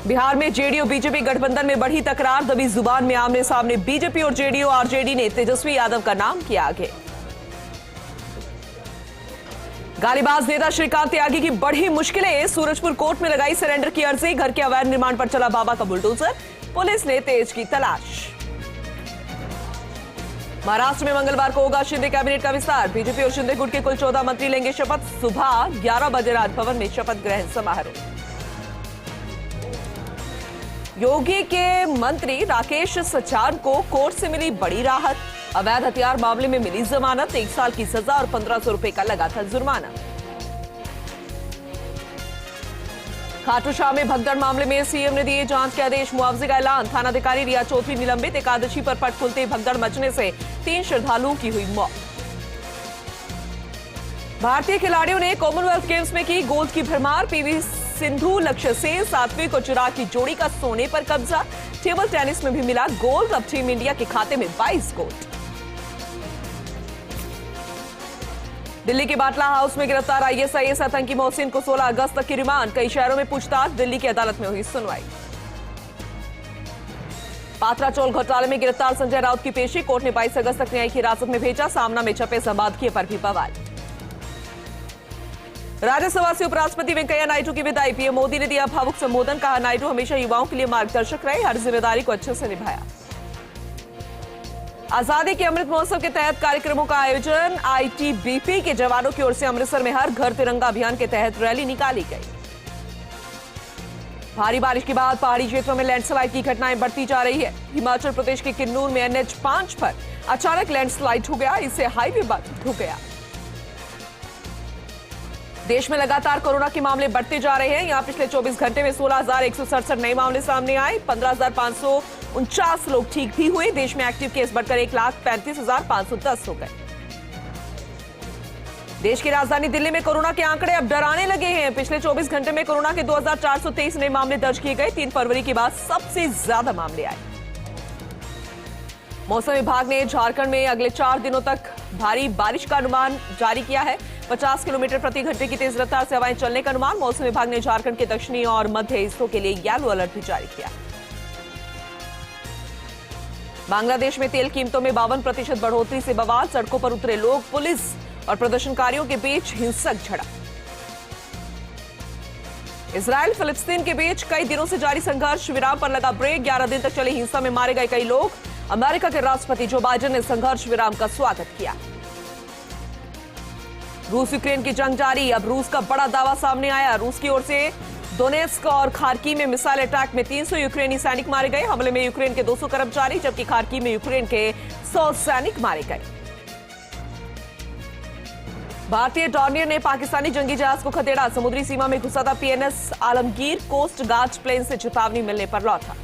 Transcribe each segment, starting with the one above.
बिहार में JDU BJP गठबंधन में बढ़ी तकरार, दबी जुबान में आमने सामने बीजेपी और जेडीयू। आरजेडी ने तेजस्वी यादव का नाम किया आगे। गालीबाज नेता श्रीकांत त्यागी की बढ़ी मुश्किलें, सूरजपुर कोर्ट में लगाई सरेंडर की अर्जी। घर के अवैध निर्माण पर चला बाबा का बुलडोजर, पुलिस ने तेज की तलाश। महाराष्ट्र में मंगलवार को होगा शिंदे कैबिनेट का विस्तार। बीजेपी और शिंदे गुट के कुल 14 मंत्री लेंगे शपथ। सुबह 11 बजे राजभवन में शपथ ग्रहण समारोह। योगी के मंत्री राकेश सचान को कोर्ट से मिली बड़ी राहत। अवैध हथियार मामले में मिली जमानत, 1 साल की सजा और 1500 रुपए का लगा था जुर्माना। खाटू श्याम में भगदड़ मामले में सीएम ने दिए जांच के आदेश, मुआवजे का ऐलान। थानाधिकारी रिया चौधरी निलंबित। एकादशी पर पट खुलते भगदड़ मचने से 3 श्रद्धालुओं की हुई मौत। भारतीय खिलाड़ियों ने कॉमनवेल्थ गेम्स में की गोल्ड की भरमार। पीवी सिंधु, लक्ष्य सेन, सात्विक और चिराग की जोड़ी का सोने पर कब्जा। टेबल टेनिस में भी मिला गोल्ड। अब टीम इंडिया के खाते में 22 गोल्ड। दिल्ली के बाटला हाउस में गिरफ्तार आईएसआईएस आतंकी मोहसिन को 16 अगस्त तक की रिमांड। कई शहरों में पूछताछ, दिल्ली की अदालत में हुई सुनवाई। पात्रा चौल घोटाले में गिरफ्तार संजय राउत की पेशी, कोर्ट ने 22 अगस्त तक न्यायिक हिरासत में भेजा। सामना में छपे संपादकीय पर भी बवाल। राज्यसभा से उपराष्ट्रपति वेंकैया नायडू की विदाई। पीएम मोदी ने दिया भावुक संबोधन, कहा नायडू हमेशा युवाओं के लिए मार्गदर्शक रहे, हर जिम्मेदारी को अच्छे से निभाया। आजादी के अमृत महोत्सव के तहत कार्यक्रमों का आयोजन। आईटीबीपी के जवानों की ओर से अमृतसर में हर घर तिरंगा अभियान के तहत रैली निकाली गई। भारी बारिश के बाद पहाड़ी क्षेत्रों में लैंडस्लाइड की घटनाएं बढ़ती जा रही है। हिमाचल प्रदेश के किन्नौर में NH5 पर अचानक लैंडस्लाइड हो गया, इससे हाईवे बंद हो गया। देश में लगातार कोरोना के मामले बढ़ते जा रहे हैं। यहां पिछले 24 घंटे में 16,167 नए मामले सामने आए। 15,549 लोग ठीक भी हुए। देश में एक्टिव केस बढ़कर 1,35,510 हो गए। देश की राजधानी दिल्ली में कोरोना के आंकड़े अब डराने लगे हैं। पिछले 24 घंटे में कोरोना के 2,423 नए मामले दर्ज किए गए। 3 फरवरी के बाद सबसे ज्यादा मामले आए। मौसम विभाग ने झारखंड में अगले 4 दिनों तक भारी बारिश का अनुमान जारी किया है। 50 किलोमीटर प्रति घंटे की तेज रफ्तार से हवाएं चलने का अनुमान। मौसम विभाग ने झारखंड के दक्षिणी और मध्य हिस्सों के लिए येलो अलर्ट भी जारी किया। बांग्लादेश में तेल कीमतों में 52% बढ़ोतरी से बवाल। सड़कों पर उतरे लोग, पुलिस और प्रदर्शनकारियों के बीच हिंसक झड़प। इजराइल फिलिस्तीन के बीच कई दिनों से जारी संघर्ष, विराम पर लगा ब्रेक। 11 दिन तक चली हिंसा में मारे गए कई लोग। अमेरिका के राष्ट्रपति जो बाइडेन ने संघर्ष विराम का स्वागत किया। रूस यूक्रेन की जंग जारी। अब रूस का बड़ा दावा सामने आया। रूस की ओर से डोनेट्स्क और खार्की में मिसाइल अटैक में 300 यूक्रेनी सैनिक मारे गए। हमले में यूक्रेन के 200 कर्मचारी, जबकि खार्की में यूक्रेन के 100 सैनिक मारे गए। भारतीय डॉर्नियर ने पाकिस्तानी जंगी जहाज को खदेड़ा। समुद्री सीमा में घुसा था PNS Alamgir. Coast guard plane से चेतावनी मिलने पर लौटा।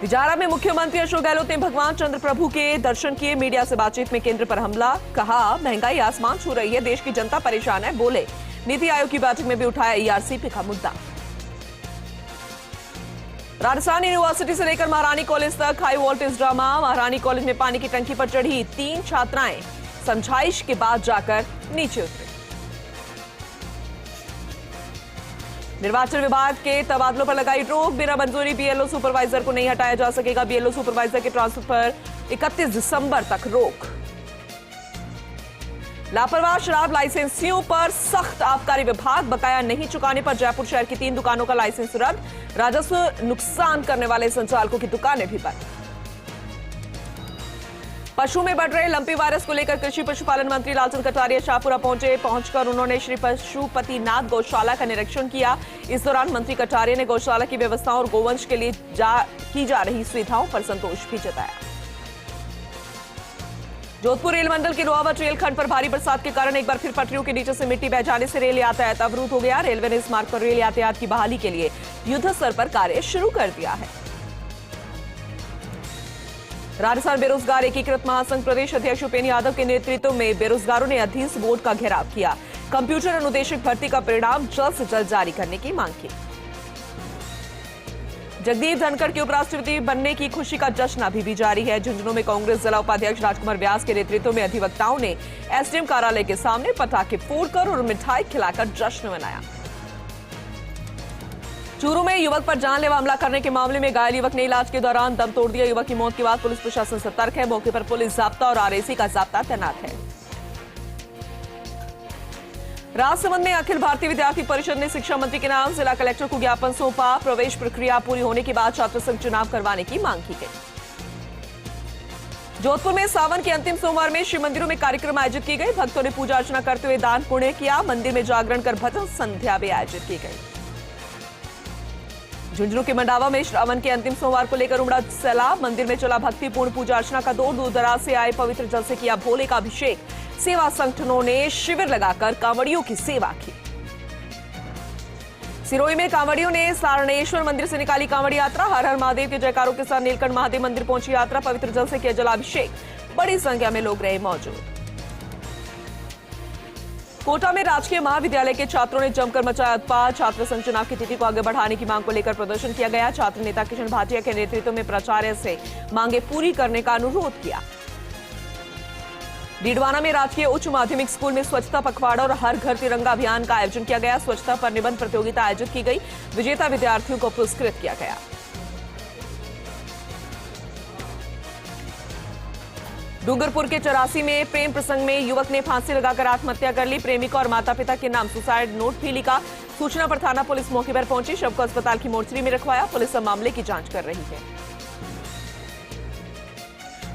विजारा में मुख्यमंत्री अशोक गहलोत ने भगवान चंद्र प्रभु के दर्शन किए। मीडिया से बातचीत में केंद्र पर हमला, कहा महंगाई आसमान छू रही है, देश की जनता परेशान है। बोले नीति आयोग की बैठक में भी उठाया ERCP का मुद्दा। राजस्थान यूनिवर्सिटी से लेकर महारानी कॉलेज तक हाई वोल्टेज ड्रामा। महारानी कॉलेज में पानी की टंकी पर चढ़ी 3 छात्राएं, समझाइश के बाद जाकर नीचे उतरी। निर्वाचन विभाग के तबादलों पर लगाई रोक। बिना मंजूरी BLO सुपरवाइजर को नहीं हटाया जा सकेगा। BLO सुपरवाइजर के ट्रांसफर पर 31 दिसंबर तक रोक। लापरवाह शराब लाइसेंसियों पर सख्त। आबकारी विभाग बकाया नहीं चुकाने पर जयपुर शहर की 3 दुकानों का लाइसेंस रद्द। राजस्व नुकसान करने वाले संचालकों की दुकानें भी बंद। पशु में बढ़ रहे लंपी वायरस को लेकर कृषि पशुपालन मंत्री लालचंद कटारिया शाहपुरा पहुंचे। पहुंचकर उन्होंने श्री पशुपतिनाथ गौशाला का निरीक्षण किया। इस दौरान मंत्री कटारिया ने गौशाला की व्यवस्थाओं और गोवंश के लिए की जा रही सुविधाओं पर संतोष भी जताया। जोधपुर रेल मंडल के लोहावट रेलखंड पर भारी बरसात के कारण एक बार फिर पटरियों के नीचे से मिट्टी बह जाने से रेल यातायात अवरुद्ध हो गया। रेलवे ने इस मार्ग पर रेल यातायात की बहाली के लिए युद्ध स्तर पर कार्य शुरू कर दिया है। राजस्थान बेरोजगार एकीकृत महासंघ प्रदेश अध्यक्ष उपेन्द्र यादव के नेतृत्व में बेरोजगारों ने अधीन बोर्ड का घेराव किया। कंप्यूटर अनुदेशक भर्ती का परिणाम जल्द से जल्द जारी करने की मांग की। जगदीप धनखड़ के उपराष्ट्रपति बनने की खुशी का जश्न अभी भी जारी है। झुंझुनू में कांग्रेस जिला उपाध्यक्ष राजकुमार व्यास के नेतृत्व में अधिवक्ताओं ने एसडीएम कार्यालय के सामने पटाखे फोड़कर और मिठाई खिलाकर जश्न मनाया। चूरू में युवक पर जानलेवा हमला करने के मामले में घायल युवक ने इलाज के दौरान दम तोड़ दिया। युवक की मौत के बाद पुलिस प्रशासन सतर्क है। मौके पर पुलिस जाब्ता और आरएसी का जाब्ता तैनात है। राजसमंद में अखिल भारतीय विद्यार्थी परिषद ने शिक्षा मंत्री के नाम जिला कलेक्टर को ज्ञापन सौंपा। प्रवेश प्रक्रिया पूरी होने के बाद छात्र संघ चुनाव करवाने की मांग की गई। जोधपुर में सावन के अंतिम सोमवार में शिव मंदिरों में कार्यक्रम आयोजित किए गए। भक्तों ने पूजा अर्चना करते हुए दान पुण्य किया। मंदिर में जागरण कर भजन संध्या भी आयोजित की गई। झुंझुनू के मंडावा में श्रावण के अंतिम सोमवार को लेकर उमड़ा सैलाब। मंदिर में चला भक्तिपूर्ण पूजा अर्चना का दौर। दूर दराज से आए पवित्र जल से किया भोले का अभिषेक। सेवा संगठनों ने शिविर लगाकर कांवड़ियों की सेवा की। सिरोही में कांवड़ियों ने सारणेश्वर मंदिर से निकाली कांवड़ी यात्रा। हर हर महादेव के जयकारों के साथ नीलकंठ महादेव मंदिर पहुंची यात्रा। पवित्र जल से किया जलाभिषेक। बड़ी संख्या में लोग रहे मौजूद। कोटा में राजकीय महाविद्यालय के छात्रों ने जमकर मचाया उत्पात। छात्र संघ चुनाव की तिथि को आगे बढ़ाने की मांग को लेकर प्रदर्शन किया गया। छात्र नेता किशन भाटिया के नेतृत्व में प्राचार्य से मांगे पूरी करने का अनुरोध किया। डीडवाना में राजकीय उच्च माध्यमिक स्कूल में स्वच्छता पखवाड़ा और हर घर तिरंगा अभियान का आयोजन किया गया। स्वच्छता पर निबंध प्रतियोगिता आयोजित की गई। विजेता विद्यार्थियों को पुरस्कृत किया गया। डूंगरपुर के 84 में प्रेम प्रसंग में युवक ने फांसी लगाकर आत्महत्या कर ली। प्रेमिका और माता पिता के नाम सुसाइड नोट भी लिखा। सूचना पर थाना पुलिस मौके पर पहुंची। शव को अस्पताल की मोर्चरी में रखवाया। पुलिस अब मामले की जांच कर रही है।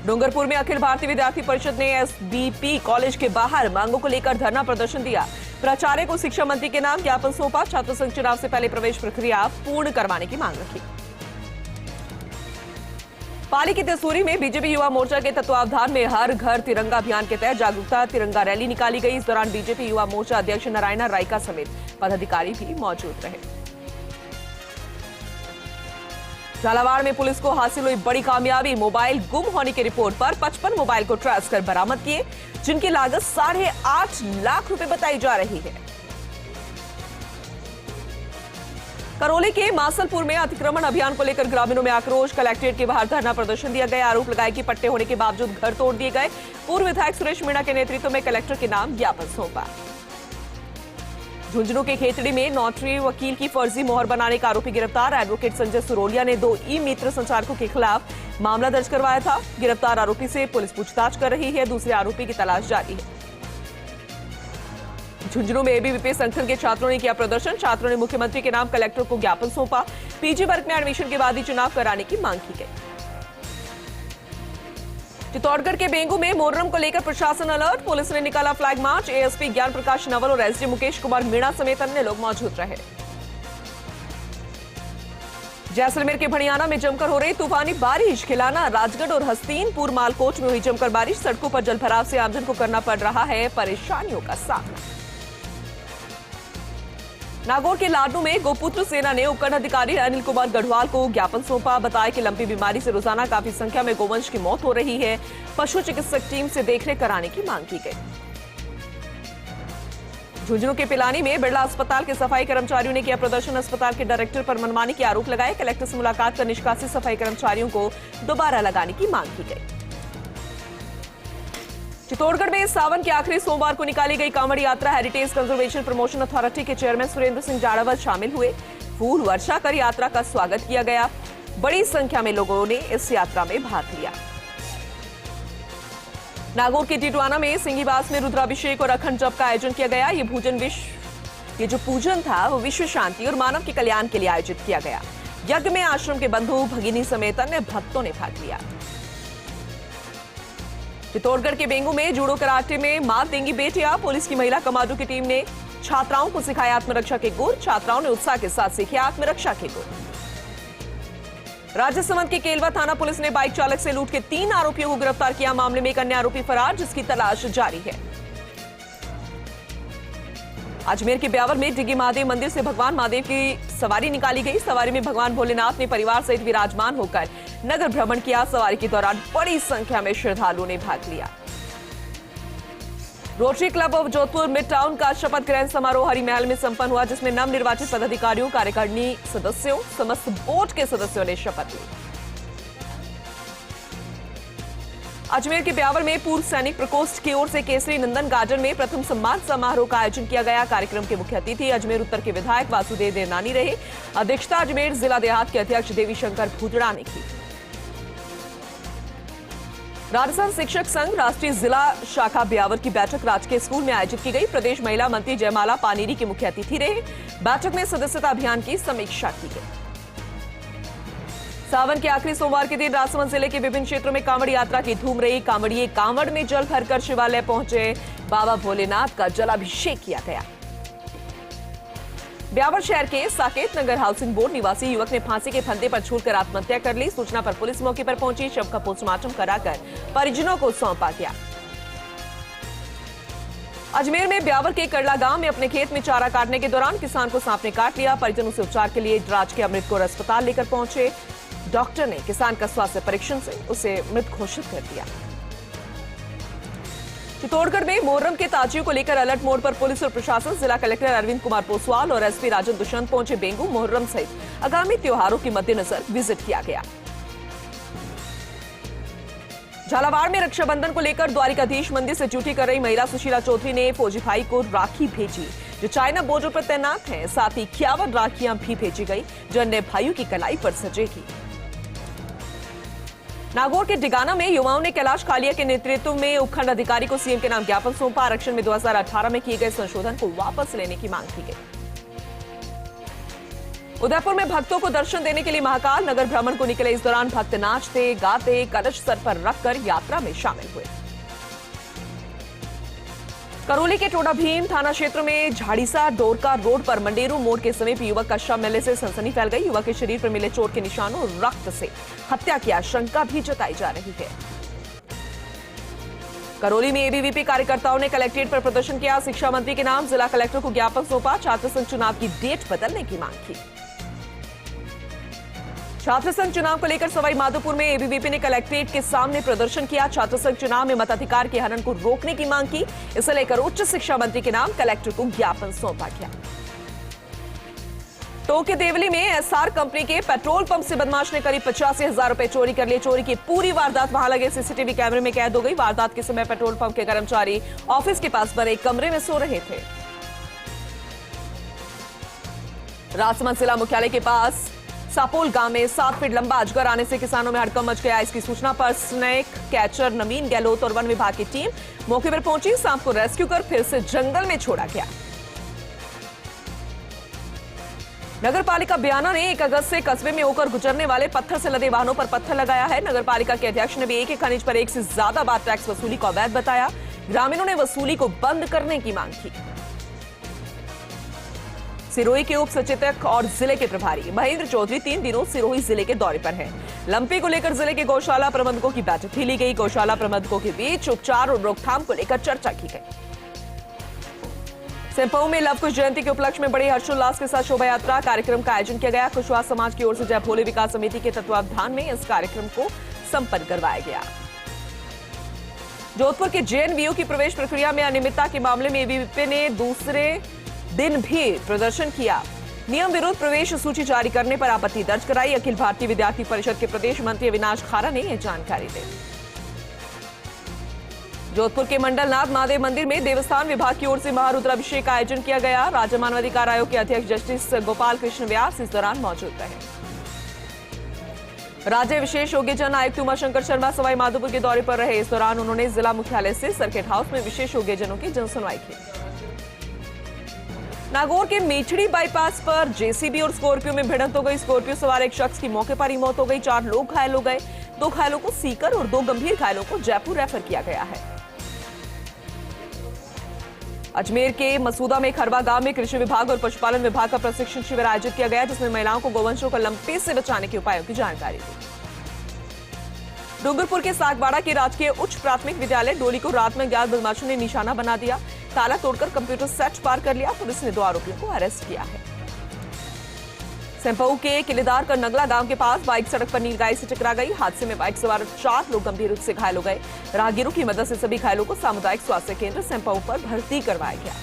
डूंगरपुर में अखिल भारतीय विद्यार्थी परिषद ने एसबीपी कॉलेज के बाहर मांगों को लेकर धरना प्रदर्शन दिया। प्राचार्य को शिक्षा मंत्री के नाम ज्ञापन सौंपा। छात्र संघ चुनाव से पहले प्रवेश प्रक्रिया पूर्ण करवाने की मांग रखी। पाली की तसूरी में बीजेपी युवा मोर्चा के तत्वावधान में हर घर तिरंगा अभियान के तहत जागरूकता तिरंगा रैली निकाली गई। इस दौरान बीजेपी युवा मोर्चा अध्यक्ष नारायणा रायका समेत पदाधिकारी भी मौजूद रहे। झालावाड़ में पुलिस को हासिल हुई बड़ी कामयाबी। मोबाइल गुम होने की रिपोर्ट पर 55 मोबाइल को ट्रेस कर बरामद किए, जिनकी लागत 8.5 लाख रुपए बताई जा रही है। करौली के मासलपुर में अतिक्रमण अभियान को लेकर ग्रामीणों में आक्रोश। कलेक्ट्रेट के बाहर धरना प्रदर्शन दिया गया। आरोप लगाया कि पट्टे होने के बावजूद घर तोड़ दिए गए। पूर्व विधायक सुरेश मीणा के नेतृत्व में कलेक्टर के नाम ज्ञापन सौंपा। झुंझुनू के खेतड़ी में नोटरी वकील की फर्जी मोहर बनाने का आरोपी गिरफ्तार। एडवोकेट संजय सुरोलिया ने 2 ई मित्र संचालकों के खिलाफ मामला दर्ज करवाया था। गिरफ्तार आरोपी से पुलिस पूछताछ कर रही है। दूसरे आरोपी की तलाश जारी है। झुंझुनू में एबीवीपी संगठन के छात्रों ने किया प्रदर्शन। छात्रों ने मुख्यमंत्री के नाम कलेक्टर को ज्ञापन सौंपा। पीजी वर्ग में एडमिशन के बाद ही चुनाव कराने की मांग की गई। चित्तौड़गढ़ के बेंगू में मोहर्रम को लेकर प्रशासन अलर्ट। पुलिस ने निकाला फ्लैग मार्च। एएसपी ज्ञान प्रकाश नवल और एसडी मुकेश कुमार मीणा समेत अन्य लोग मौजूद रहे। जैसलमेर के भड़ियाना में जमकर हो रही तूफानी बारिश। खिलाना, राजगढ़ और हस्तीनपुर मालकोच में हुई जमकर बारिश। सड़कों पर जलभराव से आमजन को करना पड़ रहा है परेशानियों का सामना। नागौर के लाडू में गोपुत्र सेना ने उपखंड अधिकारी अनिल कुमार गढ़वाल को ज्ञापन सौंपा। बताया कि लंबी बीमारी से रोजाना काफी संख्या में गोवंश की मौत हो रही है। पशु चिकित्सक टीम से देखरेख कराने की मांग की गई। झुंझुनू के पिलानी में बिरला अस्पताल के सफाई कर्मचारियों ने किया प्रदर्शन। अस्पताल के डायरेक्टर पर मनमानी के आरोप लगाए। कलेक्टर से मुलाकात कर निष्कासित सफाई कर्मचारियों को दोबारा लगाने की मांग की गई। चित्तौड़गढ़ में सावन के आखिरी सोमवार को निकाली गई कांवड़ी यात्रा। हेरिटेज कंजर्वेशन प्रमोशन अथॉरिटी के चेयरमैन सुरेंद्र सिंह जाड़ावत शामिल हुए। फूल वर्षा कर यात्रा का स्वागत किया गया। बड़ी संख्या में लोगों ने इस यात्रा में भाग लिया। नागौर के टिटवाना में सिंगीबास में रुद्राभिषेक और अखंड जप का आयोजन किया गया। ये जो पूजन था वो विश्व शांति और मानव के कल्याण के लिए आयोजित किया गया। यज्ञ में आश्रम के बंधु भगिनी समेत अन्य भक्तों ने भाग लिया। चित्तौड़गढ़ के बेंगू में जूडो कराटे में मात देंगी बेटियां। पुलिस की महिला कमांडो की टीम ने छात्राओं को सिखाया आत्मरक्षा के गुर। छात्राओं ने उत्साह के साथ सीखे आत्मरक्षा के गुर। राजसमंद के केलवा थाना पुलिस ने बाइक चालक से लूट के 3 आरोपियों को गिरफ्तार किया। मामले में एक अन्य आरोपी फरार, जिसकी तलाश जारी है। अजमेर के ब्यावर में डिग्गी महादेव मंदिर से भगवान महादेव की सवारी निकाली गई। सवारी में भगवान भोलेनाथ ने परिवार सहित विराजमान होकर नगर भ्रमण किया। सवारी के दौरान बड़ी संख्या में श्रद्धालुओं ने भाग लिया। Rotary club of Jodhpur mid town का शपथ ग्रहण समारोह हरी महल में संपन्न हुआ, जिसमें नवनिर्वाचित पदाधिकारियों, कार्यकारिणी सदस्यों, समस्त बोर्ड के सदस्यों ने शपथ ली। अजमेर के ब्यावर में पूर्व सैनिक प्रकोष्ठ की ओर से केसरी नंदन गार्डन में प्रथम सम्मान समारोह का आयोजन किया गया। कार्यक्रम के मुख्य अतिथि अजमेर उत्तर के विधायक वासुदेव देवनानी रहे। अध्यक्षता अजमेर जिला देहात के अध्यक्ष देवी शंकर भूजड़ा ने की। राजस्थान शिक्षक संघ राष्ट्रीय जिला शाखा ब्यावर की बैठक राजकीय स्कूल में आयोजित की गई। प्रदेश महिला मंत्री जयमाला पानीरी के मुख्य अतिथि रहे। बैठक में सदस्यता अभियान की समीक्षा की गई। सावन के आखिरी सोमवार के दिन राजसमंद जिले के विभिन्न क्षेत्रों में कांवड़ यात्रा की धूम रही। कांवड़िए कांवड़ में जल भरकर शिवालय पहुंचे। बाबा भोलेनाथ का जलाभिषेक किया गया। ब्यावर शहर के साकेत नगर हाउसिंग बोर्ड निवासी युवक ने फांसी के फंदे पर छूटकर आत्महत्या कर ली। सूचना पर पुलिस मौके पर पहुंची। शव का पोस्टमार्टम कराकर परिजनों को सौंपा गया। अजमेर में ब्यावर के करला गांव में अपने खेत में चारा काटने के दौरान किसान को सांप ने काट लिया। परिजन उसे उपचार के लिए राजकीय अमृतकोर अस्पताल लेकर पहुंचे। डॉक्टर ने किसान का स्वास्थ्य परीक्षण से उसे मृत घोषित कर दिया। चित्तौड़गढ़ में मोहर्रम के ताजियों को लेकर अलर्ट मोड पर पुलिस और प्रशासन। जिला कलेक्टर अरविंद कुमार पोसवाल और एसपी राजन दुष्यंत पहुंचे। बेंगू मोहर्रम सहित आगामी त्योहारों के मद्देनजर विजिट किया गया। झालावाड़ में रक्षाबंधन को लेकर द्वारिकाधीश मंदिर से ड्यूटी कर रही महिला सुशीला चौधरी ने फौजी भाई को राखी भेजी जो चाइना बॉर्डर पर तैनात हैं। साथ ही 51 राखियां भी भेजी गई जो अन्य भाइयों की कलाई पर सजेगी। नागौर के डिगाना में युवाओं ने कैलाश कालिया के नेतृत्व में उपखंड अधिकारी को सीएम के नाम ज्ञापन सौंपा। आरक्षण में 2018 में किए गए संशोधन को वापस लेने की मांग की गई। उदयपुर में भक्तों को दर्शन देने के लिए महाकाल नगर भ्रमण को निकले। इस दौरान भक्त नाचते गाते कलश सर पर रखकर यात्रा में शामिल हुए। करौली के टोडा भीम थाना क्षेत्र में झाड़ीसा डोरका रोड पर मंडेरू मोड़ के समीप युवक का शव मिलने से सनसनी फैल गई। युवक के शरीर पर मिले चोट के निशानों और रक्त से हत्या की आशंका भी जताई जा रही है। करौली में एबीवीपी कार्यकर्ताओं ने कलेक्ट्रेट पर प्रदर्शन किया। शिक्षा मंत्री के नाम जिला कलेक्टर को ज्ञापन सौंपा। छात्र संघ चुनाव की डेट बदलने की मांग की। छात्र संघ चुनाव को लेकर सवाई माधोपुर में एबीवीपी ने कलेक्ट्रेट के सामने प्रदर्शन किया। छात्र संघ चुनाव में मताधिकार के हनन को रोकने की मांग की। इसे लेकर उच्च शिक्षा मंत्री के नाम कलेक्टर को ज्ञापन सौंपा गया। टोंक के देवली में एसआर कंपनी के पेट्रोल पंप से बदमाश ने करीब 85,000 रुपए चोरी कर लिए। चोरी की पूरी वारदात वहां लगे सीसीटीवी कैमरे में कैद हो गई। वारदात के समय पेट्रोल पंप के कर्मचारी ऑफिस के पास बने कमरे में सो रहे थे। राजसमंद जिला मुख्यालय के पास सापोल गांव में 7 फीट लंबा अजगर आने से किसानों में हड़कंप मच गया। इसकी सूचना पर स्नेक कैचर नवीन गहलोत और वन विभाग की टीम मौके पर पहुंची। सांप को रेस्क्यू कर फिर से जंगल में छोड़ा गया। नगरपालिका बयाना ने 1 अगस्त से कस्बे में होकर गुजरने वाले पत्थर से लदे वाहनों पर पत्थर लगाया है। नगरपालिका के अध्यक्ष ने भी एक खनिज पर 1 से ज्यादा बार टैक्स वसूली को अवैध बताया। ग्रामीणों ने वसूली को बंद करने की मांग की। सिरोही के उप सचेतक और जिले के प्रभारी महेंद्र चौधरी 3 दिनों सिरोही जिले के दौरे पर हैं। लंपी को लेकर जिले के गौशाला प्रबंधकों की बैठक भी ली गई। गौशाला प्रबंधकों के बीच उपचार और रोकथाम को लेकर चर्चा की गई। सेंपऊ में लव कुश जयंती के उपलक्ष्य में बड़े हर्षोल्लास के साथ शोभा यात्रा कार्यक्रम का आयोजन किया गया। कुशवाहा समाज की ओर से जय भोले विकास समिति के तत्वावधान में इस कार्यक्रम को संपन्न करवाया गया। जोधपुर के जेएनवीयू की प्रवेश प्रक्रिया में अनियमितता के मामले में एबीवीपी ने दूसरे दिन भी प्रदर्शन किया। नियम विरुद्ध प्रवेश सूची जारी करने पर आपत्ति दर्ज कराई। अखिल भारतीय विद्यार्थी परिषद के प्रदेश मंत्री अविनाश खारा ने यह जानकारी दी। जोधपुर के मंडलनाथ महादेव मंदिर में देवस्थान विभाग की ओर से महारुद्राभिषेक का आयोजन किया गया। राज्य मानवाधिकार आयोग के अध्यक्ष जस्टिस गोपाल कृष्ण व्यास इस दौरान मौजूद रहे। राज्य विशेष योग्यजन आयुक्त उमाशंकर शर्मा सवाई माधोपुर के दौरे पर रहे। इस दौरान उन्होंने जिला मुख्यालय से सर्किट हाउस में विशेष योग्यजनों की जनसुनवाई की। नागौर के मेछड़ी बाईपास पर जेसीबी और स्कॉर्पियो में भिड़ंत हो गई। स्कॉर्पियो सवार एक शख्स की मौके पर ही मौत हो गई। 4 लोग घायल हो गए। 2 घायलों को सीकर और 2 गंभीर घायलों को जयपुर रेफर किया गया है। अजमेर के मसूदा में खरवा गांव में कृषि विभाग और पशुपालन विभाग का प्रशिक्षण शिविर आयोजित किया गया जिसमें महिलाओं को गोवंशों को लंपी से बचाने के उपायों की जानकारी दी। डूंगरपुर के सागवाड़ा के राजकीय उच्च प्राथमिक विद्यालय डोली को रात में अज्ञात बदमाशों ने निशाना बना दिया। ताला तोड़कर कंप्यूटर सेट पार कर लिया। पुलिस ने 2 आरोपियों को अरेस्ट किया है। सेंपऊ के किलेदार का नगला गांव के पास बाइक सड़क पर नीलगाय से टकरा गई। हादसे में बाइक सवार 4 लोग गंभीर रूप से घायल हो गए। राहगीरों की मदद से सभी घायलों को सामुदायिक स्वास्थ्य केंद्र सेंपऊ पर भर्ती करवाया गया।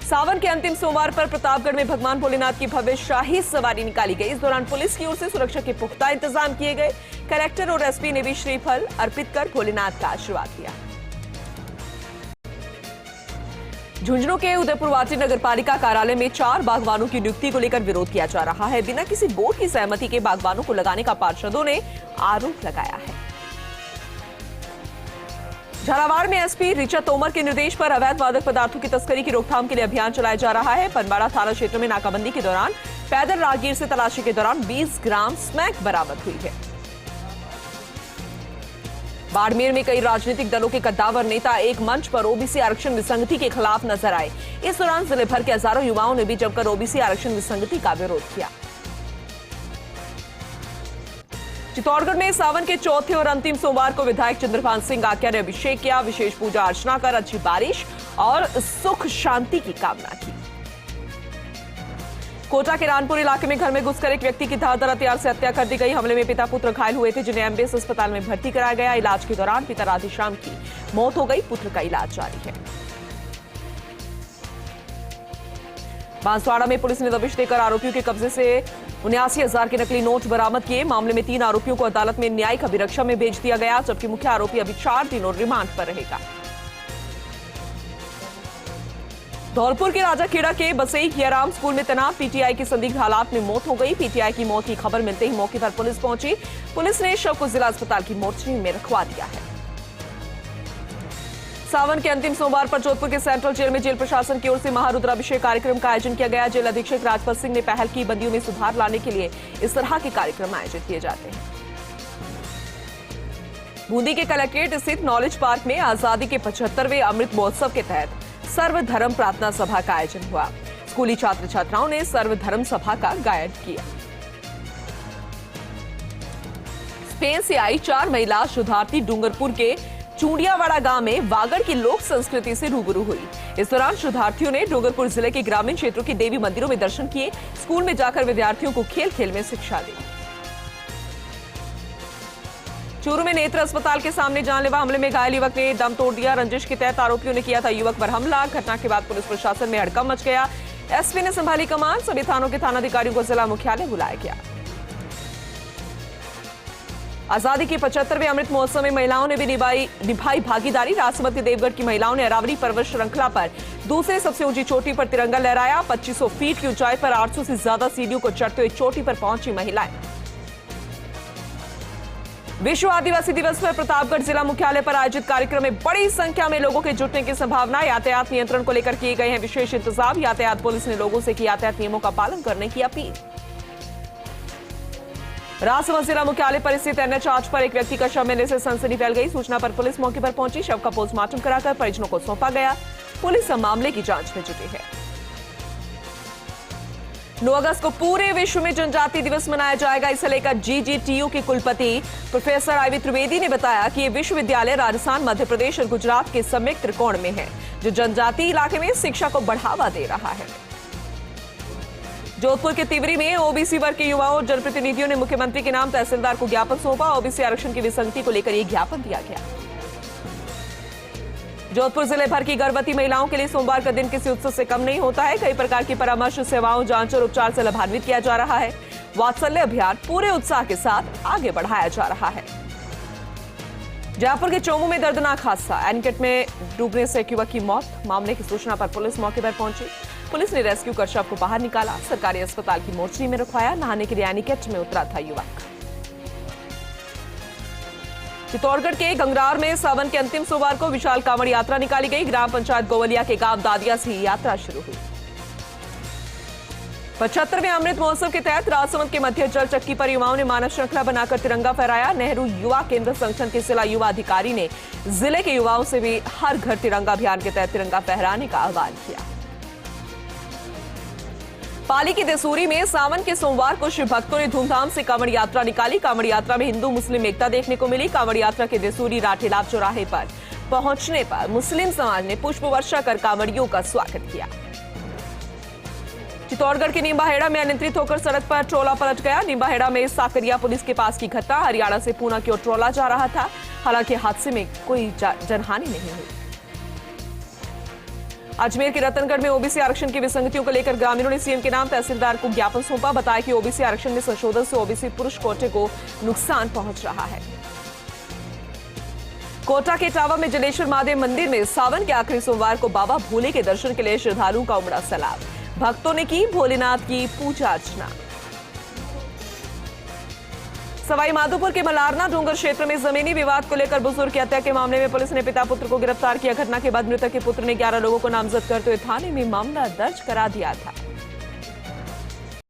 सावन के अंतिम सोमवार पर प्रतापगढ़ में भगवान भोलेनाथ की भव्य शाही सवारी निकाली गई। इस दौरान पुलिस की ओर से सुरक्षा के पुख्ता इंतजाम किए गए। कलेक्टर और एसपी ने भी श्रीफल अर्पित कर भोलेनाथ का आशीर्वाद लिया। झुंझुनू के उदयपुरवाटी नगरपालिका कार्यालय में 4 बागवानों की नियुक्ति को लेकर विरोध किया जा रहा है। बिना किसी बोर्ड की सहमति के बागवानों को लगाने का पार्षदों ने आरोप लगाया है। झालावाड़ में एसपी ऋचा तोमर के निर्देश पर अवैध मादक पदार्थों की तस्करी की रोकथाम के लिए अभियान चलाया जा रहा है। पनवाड़ा थाना क्षेत्र में नाकाबंदी के दौरान पैदल राहगीर से तलाशी के दौरान 20 ग्राम स्मैक बरामद हुई है। बाड़मेर में कई राजनीतिक दलों के कद्दावर नेता एक मंच पर ओबीसी आरक्षण विसंगति के खिलाफ नजर आए। इस दौरान जिले भर के हजारों युवाओं ने भी जमकर ओबीसी आरक्षण विसंगति का विरोध किया। चित्तौड़गढ़ में सावन के चौथे और अंतिम सोमवार को विधायक चंद्रभान सिंह आक्या ने अभिषेक किया। विशेष पूजा अर्चना कर अच्छी बारिश और सुख शांति की कामना की। कोटा के रानपुर इलाके में घर में घुसकर एक व्यक्ति की धारदार हथियार से हत्या कर दी गई। हमले में पिता पुत्र घायल हुए थे, जिन्हें एमबीएस अस्पताल में भर्ती कराया गया। इलाज के दौरान पिता राधेश्याम की मौत हो गई। पुत्र का इलाज जारी है। बांसवाड़ा में पुलिस ने दबिश देकर आरोपियों के कब्जे से 79,000 के नकली नोट बरामद किए। मामले में 3 आरोपियों को अदालत में न्यायिक अभिरक्षा में भेज दिया गया, जबकि मुख्य आरोपी अभी 4 दिन और रिमांड पर रहेगा। धौलपुर के राजाखेड़ा के बसई हियाराम स्कूल में तैनात पीटीआई की संदिग्ध हालात में मौत हो गई। पीटीआई की मौत की खबर मिलते ही मौके पर पुलिस पहुंची। पुलिस ने शव को जिला अस्पताल की मोर्चरी में रखवा दिया है। सावन के अंतिम सोमवार पर जोधपुर के सेंट्रल जेल में जेल प्रशासन की ओर से महारुद्राभिषेक कार्यक्रम का आयोजन किया गया। जेल अधीक्षक राजपत सिंह ने पहल की। बंदियों में सुधार लाने के लिए इस तरह के कार्यक्रम आयोजित किए जाते हैं। बूंदी के कलेक्ट्रेट स्थित नॉलेज पार्क में आजादी के 75वें अमृत महोत्सव के तहत सर्वधर्म प्रार्थना सभा का आयोजन हुआ। स्कूली छात्र छात्राओं ने सर्वधर्म सभा का गायन किया। स्पेन से आई 4 महिला शोधार्थी डूंगरपुर के चूड़ियावाड़ा गांव में वागड़ की लोक संस्कृति से रूबरू हुई। इस दौरान शोधार्थियों ने डूंगरपुर जिले के ग्रामीण क्षेत्रों के देवी मंदिरों में दर्शन किए। स्कूल में जाकर विद्यार्थियों को खेल खेल में शिक्षा दी। चूरू में नेत्र अस्पताल के सामने जानलेवा हमले में घायल युवक ने दम तोड़ दिया। रंजिश के तहत आरोपियों ने किया था युवक पर हमला। घटना के बाद पुलिस प्रशासन में हड़कंप मच गया। एसपी ने संभाली कमान। सभी थानों के थानाधिकारियों को जिला मुख्यालय बुलाया गया। आजादी के 75वें अमृत महोत्सव में महिलाओं ने भी निभाई भागीदारी। राजसमंद देवगढ़ की महिलाओं ने अरावली पर्वत श्रृंखला पर दूसरे सबसे ऊंची चोटी पर तिरंगा लहराया। 2500 फीट की ऊंचाई पर 800 से ज्यादा सीढ़ियों को चढ़ते हुए चोटी पर पहुंची महिलाएं। विश्व आदिवासी दिवस पर प्रतापगढ़ जिला मुख्यालय पर आयोजित कार्यक्रम में बड़ी संख्या में लोगों के जुटने की संभावना। यातायात नियंत्रण को लेकर किए गए हैं विशेष इंतजाम। यातायात पुलिस ने लोगों से की यातायात नियमों का पालन करने की अपील। राजसमंद जिला मुख्यालय पर स्थित NH8 पर एक व्यक्ति का शव मिलने से सनसनी फैल गई। सूचना पर पुलिस मौके पर पहुंची। शव का पोस्टमार्टम कराकर परिजनों को सौंपा गया। पुलिस मामले की जांच में जुटी है। 9 अगस्त को पूरे विश्व में जनजाति दिवस मनाया जाएगा। इसे लेकर GGTU के कुलपति प्रोफेसर IV त्रिवेदी ने बताया कि ये विश्वविद्यालय राजस्थान, मध्य प्रदेश और गुजरात के सम्मिलित त्रिकोण में है, जो जनजाति इलाके में शिक्षा को बढ़ावा दे रहा है। जोधपुर के तिवरी में ओबीसी वर्ग के युवाओं और जनप्रतिनिधियों ने मुख्यमंत्री के नाम तहसीलदार को ज्ञापन सौंपा। ओबीसी आरक्षण की विसंगति को लेकर यह ज्ञापन दिया गया। जोधपुर जिले भर की गर्भवती महिलाओं के लिए सोमवार का दिन किसी उत्सव से कम नहीं होता है। कई प्रकार की परामर्श सेवाओं, जांच और उपचार से लाभान्वित किया जा रहा है। वात्सल्य अभियान पूरे उत्साह के साथ आगे बढ़ाया जा रहा है। जयपुर के चोमू में दर्दनाक हादसा। एनीकट में डूबने से एक युवक की मौत। मामले की सूचना पर पुलिस मौके पर पहुंची। पुलिस ने रेस्क्यू कर शव को बाहर निकाला। सरकारी अस्पताल की मोर्चरी में रखवाया। नहाने के लिए एनीकट में उतरा था युवक। चित्तौड़गढ़ के गंगरार में सावन के अंतिम सोमवार को विशाल कांवड़ यात्रा निकाली गई। ग्राम पंचायत गोवलिया के गांव दादिया से यात्रा शुरू हुई। 75वें अमृत महोत्सव के तहत राजसमंद के मध्य जल चक्की पर युवाओं ने मानव श्रृंखला बनाकर तिरंगा फहराया। नेहरू युवा केंद्र संगठन के जिला युवा अधिकारी ने जिले के युवाओं से भी हर घर तिरंगा अभियान के तहत तिरंगा फहराने का आह्वान किया। पाली की देसूरी में सावन के सोमवार को शिव भक्तों ने धूमधाम से कांवड़ यात्रा निकाली। कांवड़ यात्रा में हिंदू मुस्लिम एकता देखने को मिली। कांवड़ यात्रा के देसूरी राठेलाभ चौराहे पर पहुंचने पर मुस्लिम समाज ने पुष्प वर्षा कर कांवड़ियों का स्वागत किया। चित्तौड़गढ़ के नीमबाहेड़ा में अनियंत्रित होकर सड़क पर ट्रोला पलट गया। नीमबाहेड़ा में साकरिया पुलिस के पास की घटना। हरियाणा से पूना की ओर ट्रोला जा रहा था। हालांकि हादसे में कोई जनहानि नहीं हुई। अजमेर के रतनगढ़ में ओबीसी आरक्षण की विसंगतियों को लेकर ग्रामीणों ने सीएम के नाम तहसीलदार को ज्ञापन सौंपा। बताया कि ओबीसी आरक्षण में संशोधन से ओबीसी पुरुष कोटे को नुकसान पहुंच रहा है। कोटा के इटावा में जलेश्वर महादेव मंदिर में सावन के आखिरी सोमवार को बाबा भोले के दर्शन के लिए श्रद्धालुओं का उमड़ा सैलाब। भक्तों ने की भोलेनाथ की पूजा अर्चना। सवाई माधोपुर के मलारना डूंगर क्षेत्र में जमीनी विवाद को लेकर बुजुर्ग की हत्या के मामले में पुलिस ने पिता पुत्र को गिरफ्तार किया। घटना के बाद मृतक के पुत्र ने 11 लोगों को नामजद करते हुए थाने में मामला दर्ज करा दिया था।